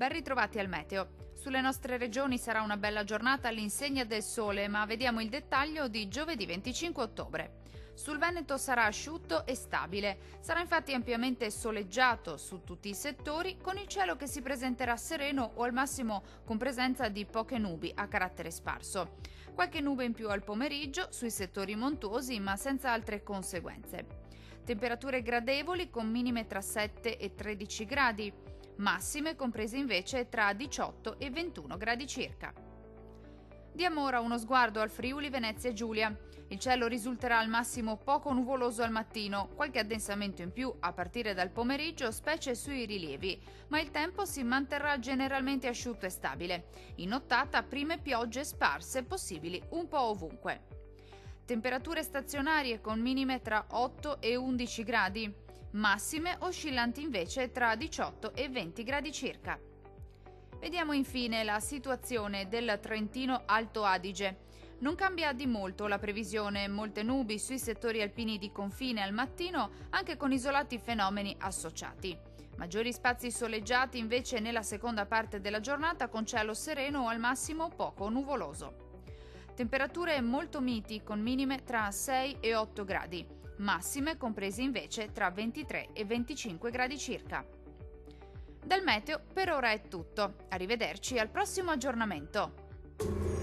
Ben ritrovati al meteo. Sulle nostre regioni sarà una bella giornata all'insegna del sole, ma vediamo il dettaglio di giovedì 25 ottobre. Sul Veneto sarà asciutto e stabile, sarà infatti ampiamente soleggiato su tutti i settori, con il cielo che si presenterà sereno o al massimo con presenza di poche nubi a carattere sparso. Qualche nube in più al pomeriggio sui settori montuosi, ma senza altre conseguenze. Temperature gradevoli con minime tra 7 e 13 gradi, massime comprese invece tra 18 e 21 gradi circa. Diamo ora uno sguardo al Friuli Venezia Giulia. Il cielo risulterà al massimo poco nuvoloso al mattino, qualche addensamento in più a partire dal pomeriggio, specie sui rilievi, ma il tempo si manterrà generalmente asciutto e stabile. In nottata prime piogge sparse possibili un po' ovunque. Temperature stazionarie con minime tra 8 e 11 gradi, massime oscillanti invece tra 18 e 20 gradi circa. Vediamo infine la situazione del Trentino Alto Adige. Non cambia di molto la previsione, molte nubi sui settori alpini di confine al mattino, anche con isolati fenomeni associati. Maggiori spazi soleggiati invece nella seconda parte della giornata con cielo sereno o al massimo poco nuvoloso. Temperature molto miti con minime tra 6 e 8 gradi, massime comprese invece tra 23 e 25 gradi circa. Dal meteo per ora è tutto, arrivederci al prossimo aggiornamento.